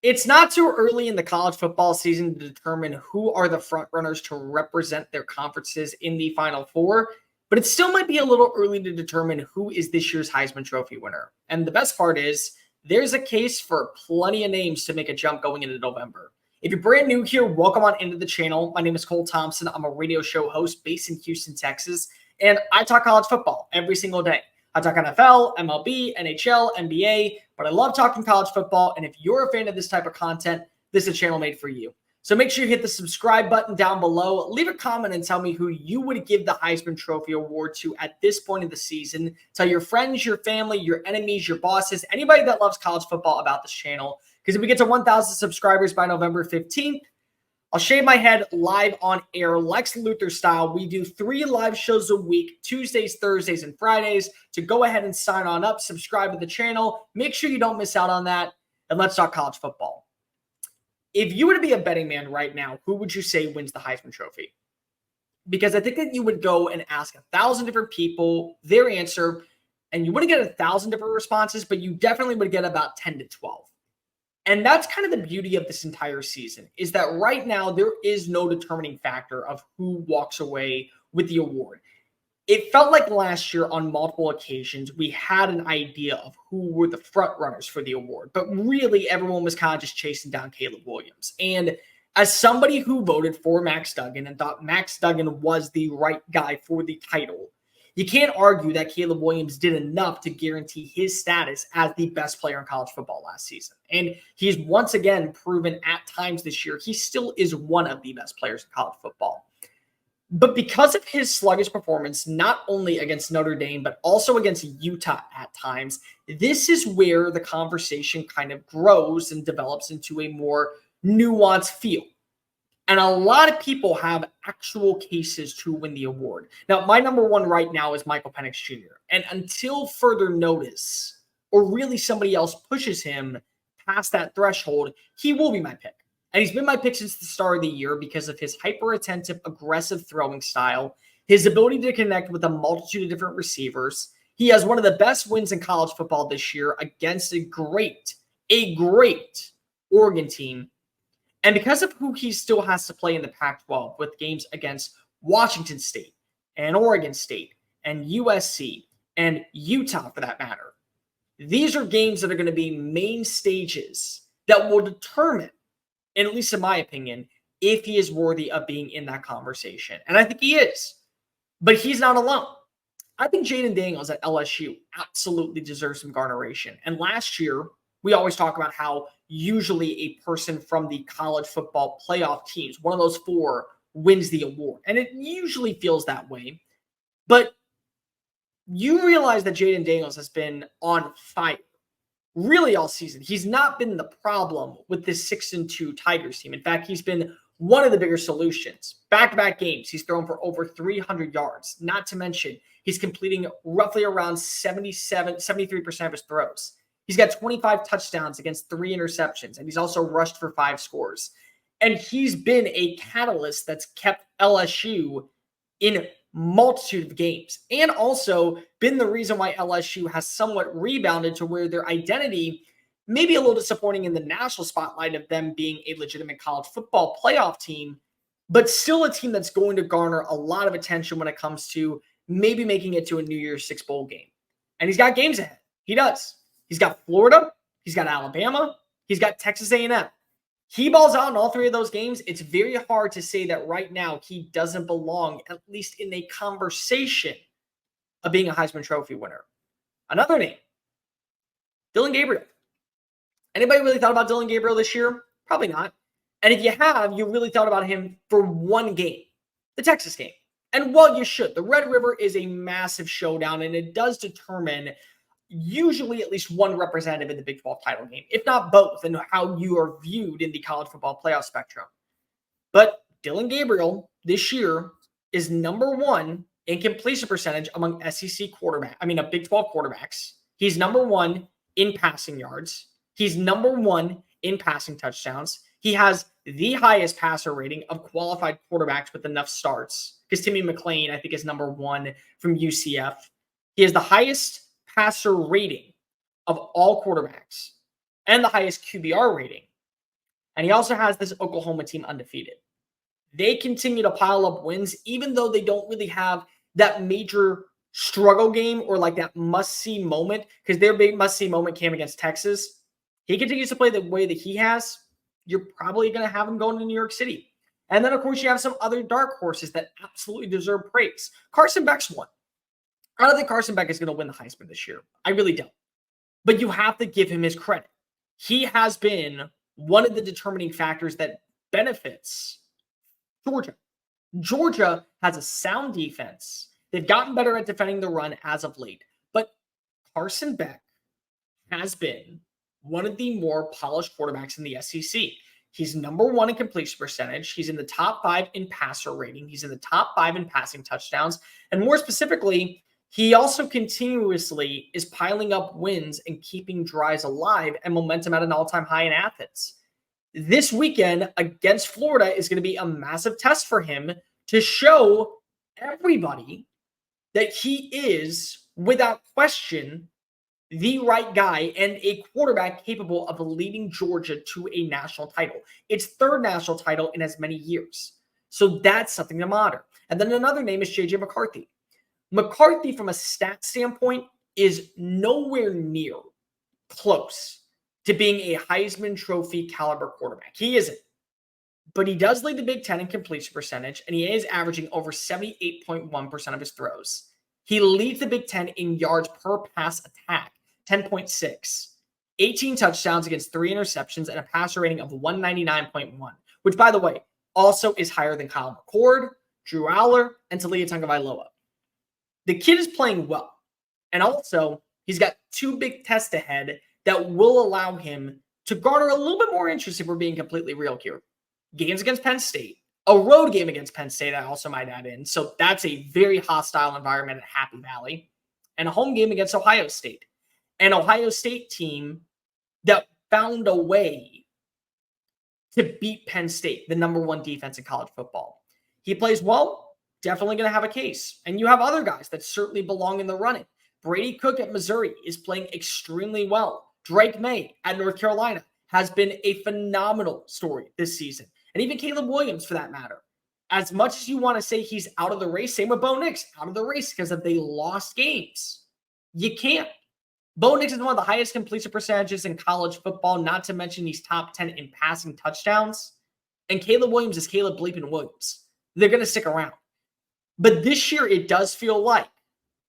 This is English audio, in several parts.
It's not too early in the college football season to determine who are the front runners to represent their conferences in the Final Four, but it still might be a little early to determine who is this year's Heisman Trophy winner. And the best part is, there's a case for plenty of names to make a jump going into November. If you're brand new here, welcome on into the channel. My name is Cole Thompson. I'm a radio show host based in Houston, Texas, and I talk college football every single day. I talk NFL, MLB, NHL, NBA, but I love talking college football. And if you're a fan of this type of content, this is a channel made for you. So make sure you hit the subscribe button down below. Leave a comment and tell me who you would give the Heisman Trophy Award to at this point of the season. Tell your friends, your family, your enemies, your bosses, anybody that loves college football about this channel. Because if we get to 1,000 subscribers by November 15th, I'll shave my head live on air, Lex Luthor style. We do 3 live shows a week, Tuesdays, Thursdays, and Fridays. So go ahead and sign on up, subscribe to the channel. Make sure you don't miss out on that. And let's talk college football. If you were to be a betting man right now, who would you say wins the Heisman Trophy? Because I think that you would go and ask 1,000 different people their answer, and you wouldn't get 1,000 different responses, but you definitely would get about 10 to 12. And that's kind of the beauty of this entire season, is that right now there is no determining factor of who walks away with the award. It felt like last year on multiple occasions we had an idea of who were the front runners for the award, but really everyone was kind of just chasing down Caleb Williams. And as somebody who voted for Max Duggan and thought Max Duggan was the right guy for the title, you can't argue that Caleb Williams did enough to guarantee his status as the best player in college football last season. And he's once again proven at times this year he still is one of the best players in college football. But because of his sluggish performance, not only against Notre Dame, but also against Utah at times, this is where the conversation kind of grows and develops into a more nuanced feel. And a lot of people have actual cases to win the award. Now, my number one right now is Michael Penix Jr. And until further notice, or really somebody else pushes him past that threshold, he will be my pick. And he's been my pick since the start of the year because of his hyper-attentive, aggressive throwing style, his ability to connect with a multitude of different receivers. He has one of the best wins in college football this year against a great Oregon team. And because of who he still has to play in the Pac-12 with games against Washington State and Oregon State and USC and Utah for that matter, these are games that are going to be main stages that will determine, and at least in my opinion, if he is worthy of being in that conversation. And I think he is, but he's not alone. I think Jayden Daniels at LSU absolutely deserves some garneration. And last year, we always talk about how usually a person from the college football playoff teams, one of those 4, wins the award. And it usually feels that way. But you realize that Jayden Daniels has been on fire really all season. He's not been the problem with this 6-2 Tigers team. In fact, he's been one of the bigger solutions. Back-to-back games, he's thrown for over 300 yards. Not to mention, he's completing roughly around 73% of his throws. He's got 25 touchdowns against 3 interceptions, and he's also rushed for 5 scores. And he's been a catalyst that's kept LSU in multitude of games, and also been the reason why LSU has somewhat rebounded to where their identity may be a little disappointing in the national spotlight of them being a legitimate college football playoff team, but still a team that's going to garner a lot of attention when it comes to maybe making it to a New Year's Six bowl game. And he's got games ahead. He does. He's got Florida, he's got Alabama, he's got Texas A&M. He balls out in all 3 of those games. It's very hard to say that right now he doesn't belong, at least in a conversation of being a Heisman Trophy winner. Another name, Dillon Gabriel. Anybody really thought about Dillon Gabriel this year? Probably not. And if you have, you really thought about him for one game, the Texas game. And well, you should. The Red River is a massive showdown, and it does determine usually at least one representative in the Big 12 title game, if not both, and how you are viewed in the college football playoff spectrum. But Dillon Gabriel this year is number 1 in completion percentage among Big 12 quarterbacks. He's number 1 in passing yards. He's number 1 in passing touchdowns. He has the highest passer rating of qualified quarterbacks with enough starts, because Timmy McClain, I think, is number 1 from UCF. He has the highest passer rating of all quarterbacks and the highest QBR rating And he also has this Oklahoma team undefeated. They continue to pile up wins, even though they don't really have that major struggle game or like that must-see moment, because their big must-see moment came against Texas. He continues to play the way that he has. You're probably going to have him going to New York City. And then, of course, you have some other dark horses that absolutely deserve praise. Carson Beck's one. I don't think Carson Beck is going to win the Heisman this year. I really don't. But you have to give him his credit. He has been one of the determining factors that benefits Georgia. Georgia has a sound defense. They've gotten better at defending the run as of late. But Carson Beck has been one of the more polished quarterbacks in the SEC. He's number 1 in completion percentage. He's in the top 5 in passer rating. He's in the top 5 in passing touchdowns. And more specifically, he also continuously is piling up wins and keeping drives alive and momentum at an all-time high in Athens. This weekend against Florida is going to be a massive test for him to show everybody that he is, without question, the right guy and a quarterback capable of leading Georgia to a national title. Its 3rd national title in as many years. So that's something to monitor. And then another name is J.J. McCarthy. McCarthy, from a stat standpoint, is nowhere near close to being a Heisman Trophy caliber quarterback. He isn't. But he does lead the Big Ten in completion percentage, and he is averaging over 78.1% of his throws. He leads the Big Ten in yards per pass attack, 10.6. 18 touchdowns against 3 interceptions and a passer rating of 199.1, which, by the way, also is higher than Kyle McCord, Drew Aller, and Talia Tagovailoa. The kid is playing well. And also, he's got 2 big tests ahead that will allow him to garner a little bit more interest, if we're being completely real here. Games against Penn State, a road game against Penn State, I also might add in. So that's a very hostile environment at Happy Valley. And a home game against Ohio State. An Ohio State team that found a way to beat Penn State, the number 1 defense in college football. He plays well, definitely going to have a case. And you have other guys that certainly belong in the running. Brady Cook at Missouri is playing extremely well. Drake May at North Carolina has been a phenomenal story this season. And even Caleb Williams, for that matter. As much as you want to say he's out of the race, same with Bo Nix, out of the race because they lost games. You can't. Bo Nix is one of the highest completion percentages in college football, not to mention he's top 10 in passing touchdowns. And Caleb Williams is Caleb Bleepin Williams. They're going to stick around. But this year, it does feel like,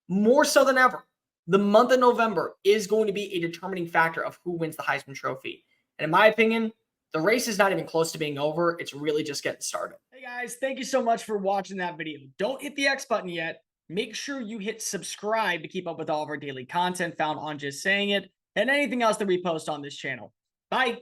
more so than ever, the month of November is going to be a determining factor of who wins the Heisman Trophy. And in my opinion, the race is not even close to being over. It's really just getting started. Hey guys, thank you so much for watching that video. Don't hit the X button yet. Make sure you hit subscribe to keep up with all of our daily content found on Just Saying It and anything else that we post on this channel. Bye.